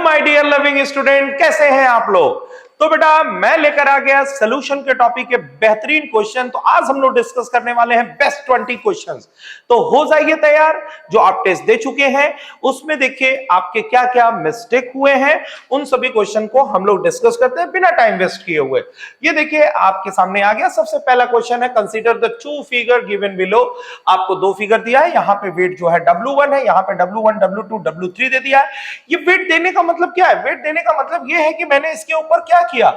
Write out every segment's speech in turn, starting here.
My dear loving student, कैसे हैं आप लोग। तो बेटा मैं लेकर आ गया सोल्यूशन के टॉपिक के बेहतरीन क्वेश्चन। तो आज हम लोग डिस्कस करने वाले हैं बेस्ट 20 क्वेश्चंस। तो हो जाइए तैयार। जो आप टेस्ट दे चुके हैं उसमें देखिए आपके क्या क्या मिस्टेक हुए हैं, उन सभी क्वेश्चन को हम लोग डिस्कस करते हैं बिना टाइम वेस्ट किए हुए। ये देखिए आपके सामने आ गया। सबसे पहला क्वेश्चन है, consider the two figure given below. आपको दो फिगर दिया है, यहाँ पे वेट जो है W1 है, यहाँ पे W1 W2 W3 दे दिया है। ये वेट देने का मतलब क्या है? वेट देने का मतलब ये है कि मैंने इसके ऊपर क्या किया,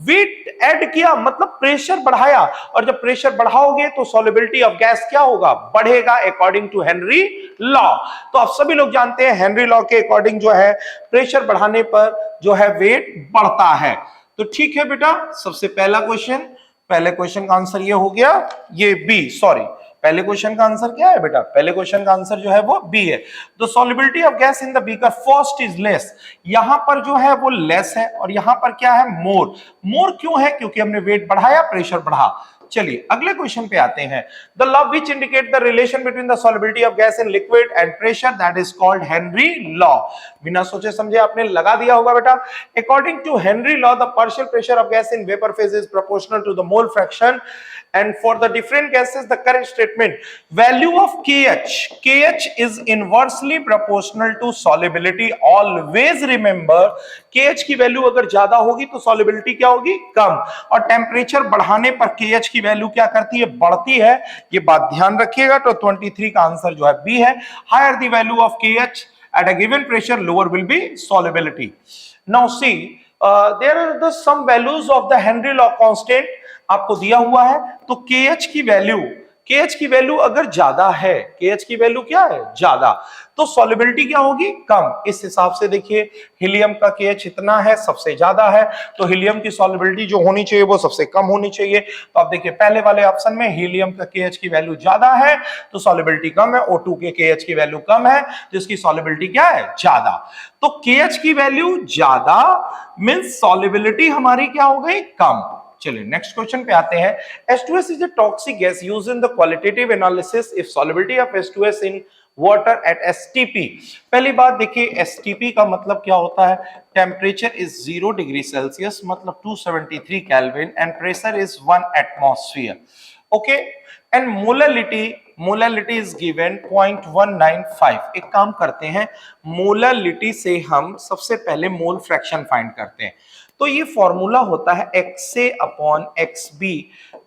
वेट ऐड किया, मतलब प्रेशर बढ़ाया। और जब प्रेशर बढ़ाओगे तो सॉल्युबिलिटी ऑफ गैस क्या होगा, बढ़ेगा, अकॉर्डिंग टू हेनरी लॉ। तो आप सभी लोग जानते हैं हेनरी लॉ के अकॉर्डिंग जो है प्रेशर बढ़ाने पर जो है वेट बढ़ता है। तो ठीक है बेटा, सबसे पहला क्वेश्चन, पहले क्वेश्चन का आंसर ये हो गया, ये बी, सॉरी पहले क्वेश्चन का आंसर क्या है बेटा, पहले क्वेश्चन का आंसर जो है वो बी है। The solubility of gas in the beaker first is less. यहां पर जो है वो लेस है और यहां पर क्या है, मोर। मोर क्यों है? क्योंकि हमने वेट बढ़ाया, प्रेशर बढ़ा। चलिए अगले क्वेश्चन पे आते हैं। The law which indicate the relation between the solubility of gas in liquid and pressure, that is called Henry law. बिना सोचे समझे आपने लगा दिया होगा बेटा। According to Henry law the partial pressure of gas in vapour phase is proportional to the mole fraction and for the different gases the correct statement value of kh is inversely proportional to solubility। always remember kh की value अगर ज्यादा होगी तो solubility क्या होगी, कम। और temperature बढ़ाने पर kh की वैल्यू क्या करती है, बढ़ती है। ये बात ध्यान रखिएगा। तो 23 का आंसर जो है बी है। Higher the value of kh at a given pressure lower will be solubility। now see there are the some values of the Henry law constant आपको दिया हुआ है। तो KH की वैल्यू अगर ज्यादा है, KH की वैल्यू क्या है, ज्यादा, तो सॉल्युबिलिटी क्या होगी, कम। इस हिसाब से देखिए हीलियम का KH इतना है, सबसे ज्यादा है, तो हीलियम की सॉल्युबिलिटी जो होनी चाहिए वो सबसे कम होनी चाहिए। तो आप देखिए पहले वाले ऑप्शन में हीलियम का KH की वैल्यू ज्यादा है तो सॉल्युबिलिटी कम है, O2 के KH की वैल्यू कम है तो इसकी सॉल्युबिलिटी क्या है, ज्यादा। तो KH की वैल्यू ज्यादा मींस सॉल्युबिलिटी हमारी क्या हो गई, कम। चलिए नेक्स्ट क्वेश्चन पे आते हैं। H2S is a toxic gas used in the qualitative analysis if solubility of H2S in water at STP। पहली बात देखिए STP का मतलब क्या होता है, टेम्परेचर इज 0 डिग्री सेल्सियस मतलब 273 kelvin and pressure is 1 atmosphere. Okay, and molality is given 0.195। एक काम करते हैं, मोलालिटी से हम सबसे पहले मोल फ्रैक्शन फाइंड करते हैं। तो ये फॉर्मूला होता है XA upon XB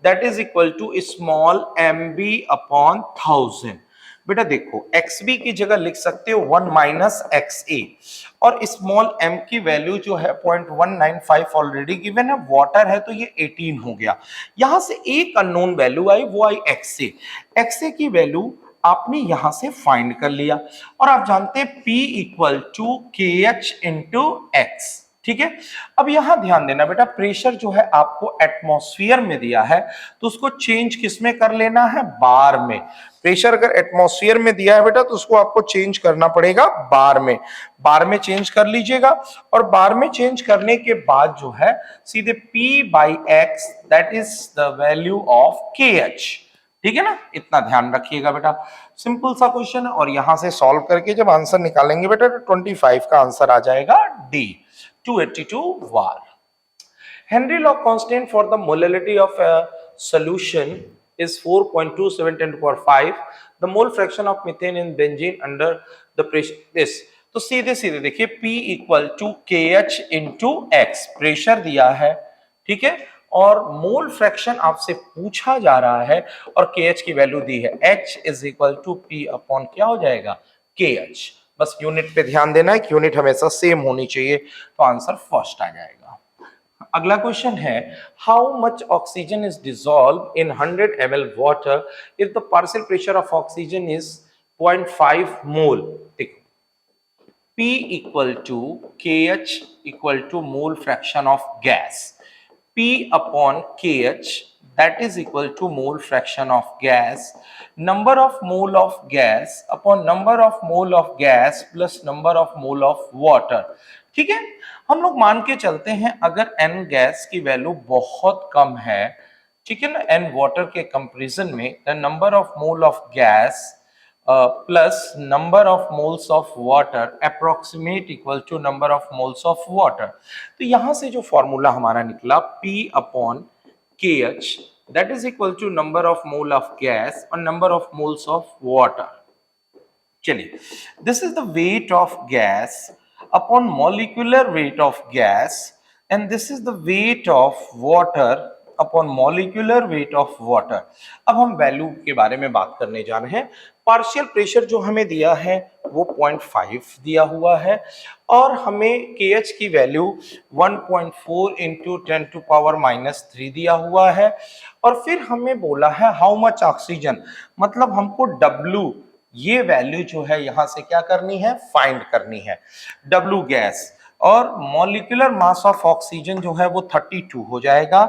that is equal to small MB upon 1000। बेटा देखो XB की जगह लिख सकते हो 1 माइनस XA और स्मॉल m की वैल्यू जो है 0.195 ऑलरेडी गिवन है, वाटर है तो ये 18 हो गया। यहां से एक अननोन वैल्यू आई, वो आई XA की वैल्यू आपने यहां से फाइंड कर लिया और आप जानते हैं P equal to KH into X। ठीक है, अब यहां ध्यान देना बेटा, प्रेशर जो है आपको एटमॉस्फेयर में दिया है तो उसको चेंज किस में कर लेना है, बार में। प्रेशर अगर एटमॉस्फेयर में दिया है बेटा तो उसको आपको चेंज करना पड़ेगा बार में। बार में चेंज कर लीजिएगा और बार में चेंज करने के बाद जो है सीधे P/X that is the value of KH। ठीक है ना, इतना ध्यान रखिएगा बेटा। सिंपल सा क्वेश्चन है और यहां से सॉल्व करके जब आंसर निकालेंगे बेटा तो 25 का आंसर आ जाएगा D, 282 var। Henry law constant for the molality of a solution is 4.27 10 to the power 5। The mole fraction of methane in benzene under the pressure is। तो सीधे सीधे देखिए P equal to KH into X, pressure दिया है, ठीक है, और mole fraction आपसे पूछा जा रहा है और KH की वैल्यू दी है, H is equal to P upon क्या हो जाएगा, KH। बस यूनिट पे ध्यान देना है कि यूनिट हमेशा सेम होनी चाहिए, तो आंसर फर्स्ट आ जाएगा। अगला क्वेश्चन है, how much oxygen is dissolve in 100 ml water if the partial pressure of oxygen is 0.5 mole. देखो P equal to KH equal to mole fraction of gas, P upon KH that is equal to mole fraction of gas, number of mole of gas upon number of mole of gas plus number of mole of water। ठीक है, हम लोग मान के चलते हैं अगर N gas की वैल्यू बहुत कम है, ठीक है ना, N वाटर के कंपैरिजन में, the number of mole of gas plus number of moles of water approximate equal to number of moles of water. तो यहां से जो फॉर्मूला हमारा निकला P upon KH that is equal to number of mole of gas और number of moles of water. चलिए, this is the weight of gas upon molecular weight of gas and this is the weight of water upon molecular weight of water. अब हम value के बारे में बात करने जा रहे हैं। पार्शियल प्रेशर जो हमें दिया है वो 0.5 दिया हुआ है और हमें KH की वैल्यू 1.4 इंटू 10 टू पावर -3 दिया हुआ है और फिर हमें बोला है हाउ मच ऑक्सीजन, मतलब हमको W ये वैल्यू जो है यहां से क्या करनी है, फाइंड करनी है। W गैस और मॉलिक्यूलर मास ऑफ ऑक्सीजन जो है वो 32 हो जाएगा,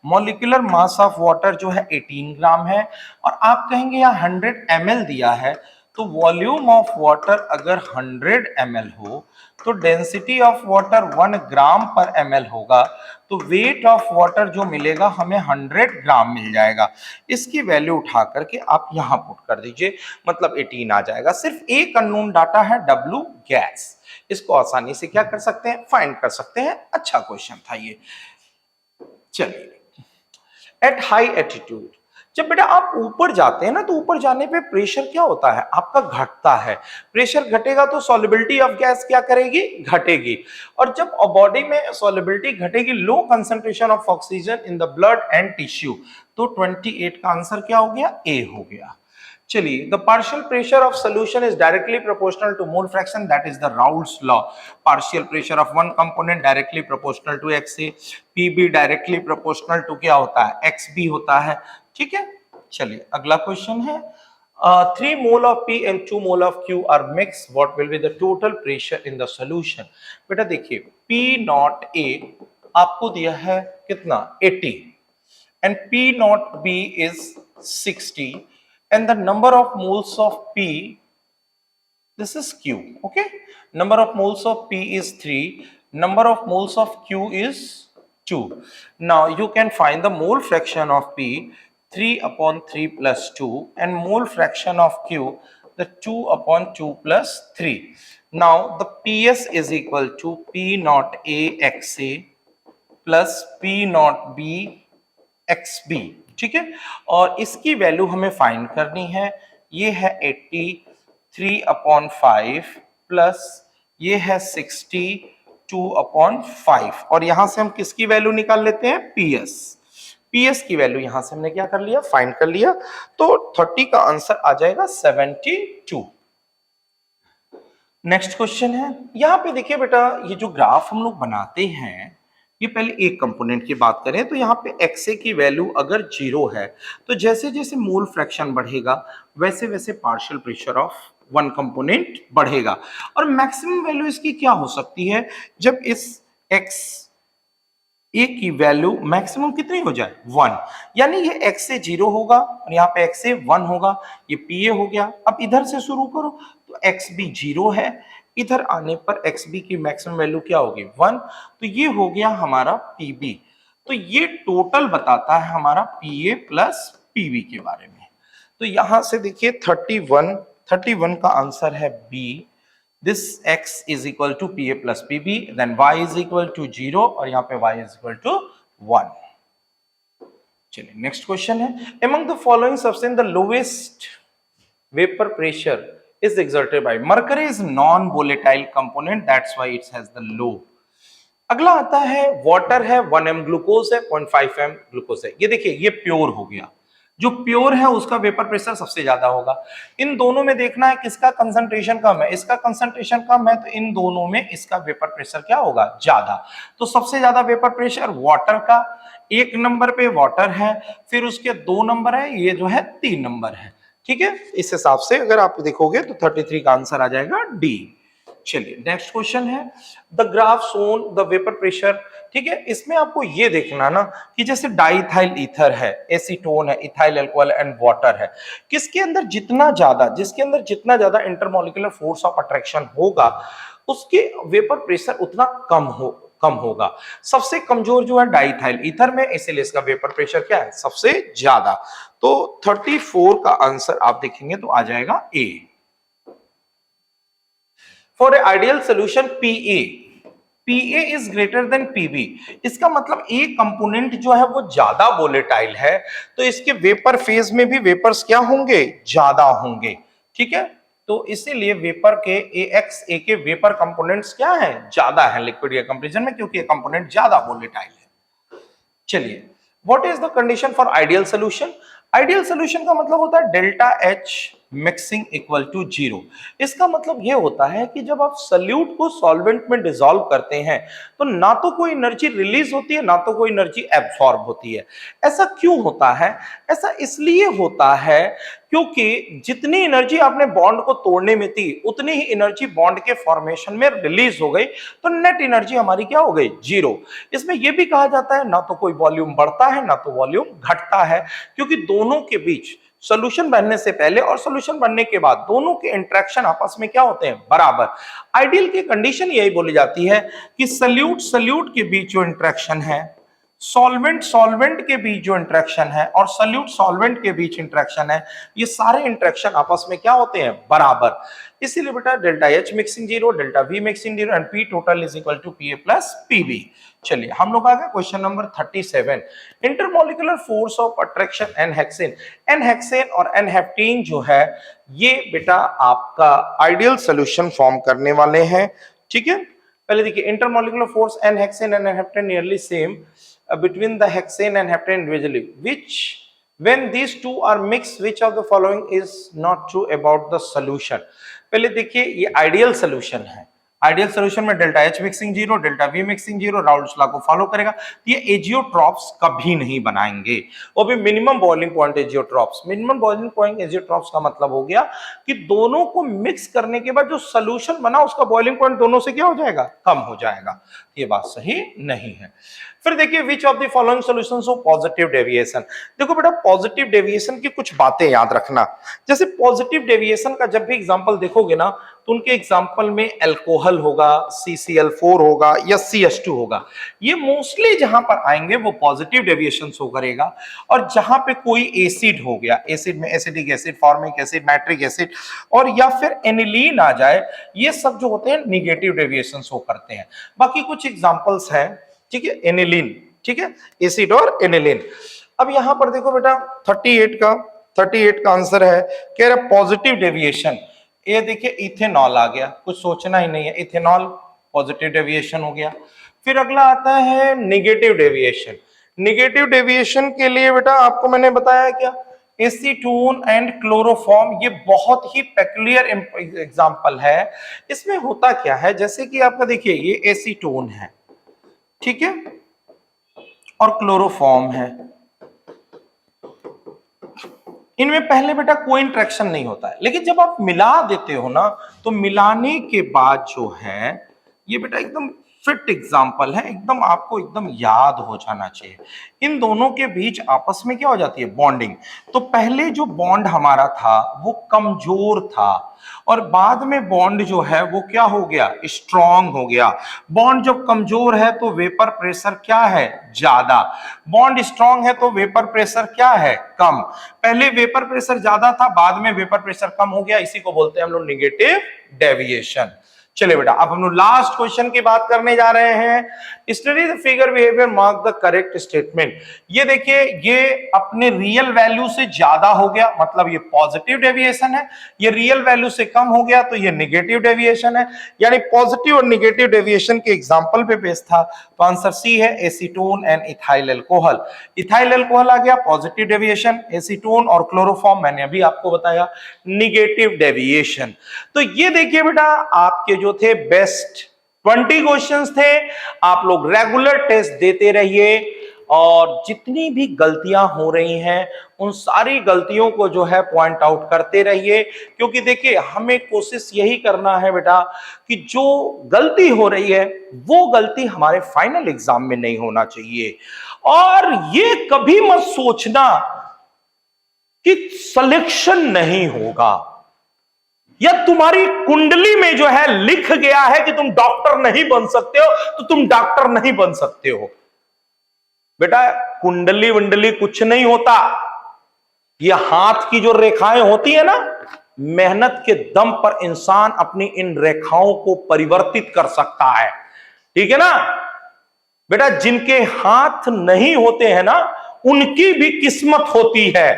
मॉलिक्यूलर मास ऑफ वाटर जो है 18 ग्राम है और आप कहेंगे यहाँ 100 ml दिया है, तो वॉल्यूम ऑफ वाटर अगर 100 ml हो तो डेंसिटी ऑफ वाटर 1 ग्राम पर ml होगा, तो वेट ऑफ वाटर जो मिलेगा हमें 100 ग्राम मिल जाएगा। इसकी वैल्यू उठा करके आप यहां पुट कर दीजिए, मतलब 18 आ जाएगा। सिर्फ एक अननोन डाटा है W गैस, इसको आसानी से क्या कर सकते हैं, फाइंड कर सकते हैं। अच्छा क्वेश्चन था ये। चलिए, एट हाई एटीट्यूड, जब बेटा आप ऊपर जाते हैं ना तो ऊपर जाने पे प्रेशर क्या होता है आपका, घटता है। प्रेशर घटेगा तो सॉल्युबिलिटी ऑफ गैस क्या करेगी, घटेगी। और जब बॉडी में सॉल्युबिलिटी घटेगी, low concentration of oxygen in the blood and tissue, तो 28 का आंसर क्या हो गया, ए हो गया। चलिए, the partial pressure of solution is directly proportional to mole fraction, that is the Raoult's law. Partial pressure of one component directly proportional to XA, PB directly proportional to क्या होता है, XB होता है। ठीक है, चलिए अगला क्वेश्चन है, 3 mole of P and 2 mole of Q are mixed, what will be the total pressure in the solution? बेटा देखिए, P नॉट A आपको दिया है कितना, 80 and P not B is 60 and the number of moles of P, this is Q, okay, number of moles of P is 3, number of moles of Q is 2. Now you can find the mole fraction of P, 3 upon 3 plus 2, and mole fraction of Q, the 2 upon 2 plus 3. Now the PS is equal to P naught A XA plus P naught B XB, ठीक है। और इसकी value हमें find करनी है, ये है 80, 3 upon 5 plus ये है 60, 2 अपॉन 5 और यहां से हम किसकी वैल्यू निकाल लेते हैं, PS की वैल्यू यहां से हमने क्या कर लिया, फाइंड कर लिया। तो 30 का आंसर आ जाएगा 72। नेक्स्ट क्वेश्चन है, यहां पे देखिए बेटा, ये जो ग्राफ हम लोग बनाते हैं, ये पहले एक कंपोनेंट की बात करें तो यहाँ पे XA की वैल्यू अगर 0 है तो जैसे जैसे मोल फ्रैक्शन बढ़ेगा वैसे वैसे partial pressure of one component बढ़ेगा। और मैक्सिमम वैल्यू इसकी क्या हो सकती है, जब इस XA की वैल्यू मैक्सिमम कितनी हो जाए, 1, यानी ये XA 0 होगा और यहाँ पे XA 1 होगा, ये PA हो गया। अब इधर से शुरू करो तो XB 0 है, इधर आने पर XB की मैक्सिमम वैल्यू क्या होगी, 1, तो ये हो गया हमारा PB। तो ये टोटल बताता है हमारा PA प्लस PB के बारे में। तो यहां से देखिए 31 का आंसर है B। This X is equal to PA plus PB, then Y is equal to 0 और यहाँ पे Y इज इक्वल टू 1। चलिए नेक्स्ट क्वेश्चन है, among the following substance the lowest vapor pressure is exerted by, mercury is non-volatile component, that's why it has the low। अगला आता है water है, 1m glucose है, 0.5m ग्लूकोज है। ये देखिए ये प्योर हो गया, जो प्योर है उसका वेपर प्रेशर सबसे ज्यादा होगा। इन दोनों में देखना है किसका कंसंट्रेशन कम है, इसका कंसंट्रेशन कम है तो इन दोनों में इसका वेपर प्रेशर क्या होगा, ज्यादा। तो सबसे ज्यादा वेपर प्रेशर वाटर का, 1 नंबर पे वाटर है, फिर उसके 2 नंबर है, ये जो है 3 नंबर है। ठीक है, इस हिसाब से अगर आप देखोगे तो 33 का आंसर आ जाएगा डी। चलिए नेक्स्ट क्वेश्चन है, the graph shown the vapour pressure. ठीक है, इसमें आपको ये देखना ना कि जैसे डाइथाइल ईथर है, एसीटोन है, इथाइल अल्कोहल एंड वाटर है, जिसके अंदर जितना ज्यादा इंटरमॉलिक्यूलर फोर्स ऑफ अट्रैक्शन होगा उसके वेपर प्रेशर उतना कम होगा। सबसे कमजोर जो है डाइथाइल ईथर में, इसीलिए इसका वेपर प्रेशर क्या है, सबसे ज्यादा। तो 34 का आंसर आप देखेंगे तो आ जाएगा A. For a ideal solution PA, PA is greater than PB, इसका मतलब ए कंपोनेंट जो है वो ज्यादा वोलेटाइल है, तो इसके वेपर फेज में भी वेपर्स क्या होंगे, ज्यादा होंगे। ठीक है, तो इसीलिए वेपर के ए के वेपर कंपोनेंट्स क्या है, ज्यादा है लिक्विड के कंपैरिजन में, क्योंकि ये कंपोनेंट ज्यादा वोलेटाइल है। चलिए, what is the condition for ideal solution? Ideal solution का मतलब होता है delta H mixing equal to 0। इसका मतलब यह होता है कि जब आप सॉल्यूट को सॉल्वेंट में डिसॉल्व करते हैं तो ना तो कोई एनर्जी रिलीज होती है, ना तो कोई एनर्जी एब्सॉर्ब होती है। ऐसा क्यों होता है? ऐसा इसलिए होता है क्योंकि जितनी एनर्जी आपने बॉन्ड को तोड़ने में थी उतनी ही एनर्जी बॉन्ड के फॉर्मेशन में रिलीज हो गई, तो नेट एनर्जी हमारी क्या हो गई, 0। इसमें यह भी कहा जाता है ना तो कोई वॉल्यूम बढ़ता है ना तो वॉल्यूम घटता है, क्योंकि दोनों के बीच सॉल्यूशन बनने से पहले और सॉल्यूशन बनने के बाद दोनों के इंटरेक्शन आपस में क्या होते हैं, बराबर। आइडियल की कंडीशन यही बोली जाती है कि सॉल्यूट के बीच जो इंटरेक्शन है, सॉल्वेंट के बीच जो इंटरेक्शन है और सॉल्वेंट के बीच इंटरेक्शन है, ये सारे इंटरेक्शन आपस में क्या होते हैं, बराबर। इसीलिए बेटा delta H mixing 0, delta V mixing 0 and P total is equal to PA plus PB. चलिए हम लोग आ गए question number 37। Intermolecular force of attraction n hexane, n hexane और एनहेप्टेन जो है ये बेटा आपका आइडियल सॉल्यूशन फॉर्म करने वाले हैं। ठीक है, पहले देखिए intermolecular force n hexane and n heptane nearly same between the hexane and heptane individually, which when these two are mixed, which of the following is not true about the solution? पहले देखिए ये आइडियल सॉल्यूशन है, ideal solution में delta H mixing 0, delta V mixing 0, Raoult's law को follow करेगा, तो ये azeotropes कभी नहीं बनाएंगे, वो भी minimum boiling point azeotropes. Minimum boiling point azeotropes का मतलब हो गया कि दोनों को मिक्स करने के बाद जो सॉल्यूशन बना उसका बॉइलिंग पॉइंट दोनों से क्या हो जाएगा, कम हो जाएगा। ये बात सही नहीं है। फिर देखिए which of the following solutions of positive deviation. देखो बेटा पॉजिटिव डेविएशन की कुछ बातें याद रखना। जैसे पॉजिटिव डेविएशन का जब भी एग्जांपल देखोगे ना तो उनके एग्जांपल में अल्कोहल होगा, CCl4 होगा या CH2 होगा। ये मोस्टली जहां पर आएंगे वो पॉजिटिव डेविएशन शो करेगा। और जहां पे कोई एसिड हो गया, एसिड में acidic acid, formic acid, nitric acid और या फिर एनिलीन आ जाए, ये सब जो होते हैं निगेटिव डेविएशन शो करते हैं। बाकी कुछ एग्जांपल्स हैं, ठीक है, एनिलीन, ठीक है, एसिड और एनिलीन। अब यहां पर देखो बेटा 38 का आंसर है, कह रहा पॉजिटिव डेविएशन। ये देखिए इथेनॉल आ गया, कुछ सोचना ही नहीं है, इथेनॉल पॉजिटिव डेविएशन हो गया। फिर अगला आता है नेगेटिव डेविएशन। नेगेटिव डेविएशन के लिए बेटा आपको मैंने बताया क्या, एसीटोन एंड क्लोरोफॉर्म, ये बहुत ही पेक्युलियर एग्जांपल है। इसमें होता क्या है, जैसे कि आपका देखिए ये एसीटोन है, ठीक है, और क्लोरोफॉर्म है, इनमें पहले बेटा कोई इंटरेक्शन नहीं होता है, लेकिन जब आप मिला देते हो ना तो मिलाने के बाद जो है ये बेटा एकदम फिट एग्जाम्पल है, एकदम आपको एकदम याद हो जाना चाहिए। इन दोनों के बीच आपस में क्या हो जाती है, बॉन्डिंग। तो पहले जो बॉन्ड हमारा था वो कमजोर था और बाद में बॉन्ड जो है वो क्या हो गया, स्ट्रॉन्ग हो गया। बॉन्ड जब कमजोर है तो वेपर प्रेशर क्या है, ज्यादा। बॉन्ड स्ट्रॉन्ग है तो वेपर प्रेशर क्या है, कम। पहले वेपर प्रेशर ज्यादा था, बाद में वेपर प्रेशर कम हो गया, इसी को बोलते हैं हम लोग नेगेटिव डेविएशन। चलिए बेटा अब हम लोग लास्ट क्वेश्चन की बात करने जा रहे हैं। Study the figure behaviour, mark the correct statement. ये देखिए ये अपने रियल वैल्यू से ज्यादा हो गया, मतलब ये पॉजिटिव डेविएशन है। ये रियल वैल्यू से कम हो गया तो ये नेगेटिव डेविएशन है। यानी पॉजिटिव और नेगेटिव डेविएशन के एग्जांपल पे बेस्ड था, तो आंसर सी है acetone and ethyl alcohol. Ethyl alcohol आ गया पॉजिटिव डेविएशन, एसीटोन और क्लोरोफॉर्म मैंने अभी आपको बताया नेगेटिव डेविएशन। तो ये देखिए बेटा आपके जो थे बेस्ट 20 क्वेश्चंस थे। आप लोग रेगुलर टेस्ट देते रहिए और जितनी भी गलतियां हो रही हैं उन सारी गलतियों को जो है पॉइंट आउट करते रहिए, क्योंकि देखिए हमें कोशिश यही करना है बेटा कि जो गलती हो रही है वो गलती हमारे फाइनल एग्जाम में नहीं होना चाहिए। और ये कभी मत सोचना कि सिलेक्शन नहीं होगा या तुम्हारी कुंडली में जो है लिख गया है कि तुम डॉक्टर नहीं बन सकते हो तो तुम डॉक्टर नहीं बन सकते हो। बेटा कुंडली वंडली कुछ नहीं होता, ये हाथ की जो रेखाएं होती है ना मेहनत के दम पर इंसान अपनी इन रेखाओं को परिवर्तित कर सकता है। ठीक है ना बेटा, जिनके हाथ नहीं होते हैं ना, उनकी भी किस्मत होती है,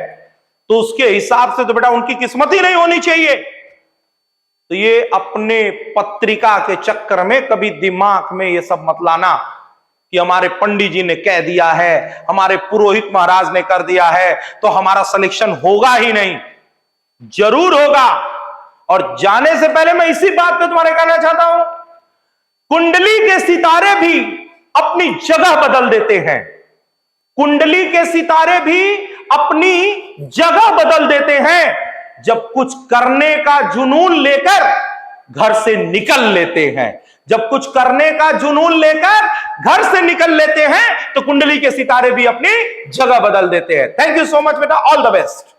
तो उसके हिसाब से तो बेटा उनकी किस्मत ही नहीं होनी चाहिए। तो ये अपने पत्रिका के चक्कर में कभी दिमाग में ये सब मत लाना कि हमारे पंडित जी ने कह दिया है, हमारे पुरोहित महाराज ने कर दिया है, तो हमारा सिलेक्शन होगा ही नहीं। जरूर होगा। और जाने से पहले मैं इसी बात पे तुम्हारे कहना चाहता हूं, कुंडली के सितारे भी अपनी जगह बदल देते हैं। कुंडली के सितारे भी अपनी जगह बदल देते हैं जब कुछ करने का जुनून लेकर घर से निकल लेते हैं। जब कुछ करने का जुनून लेकर घर से निकल लेते हैं तो कुंडली के सितारे भी अपनी जगह बदल देते हैं। थैंक यू सो मच बेटा, ऑल द बेस्ट।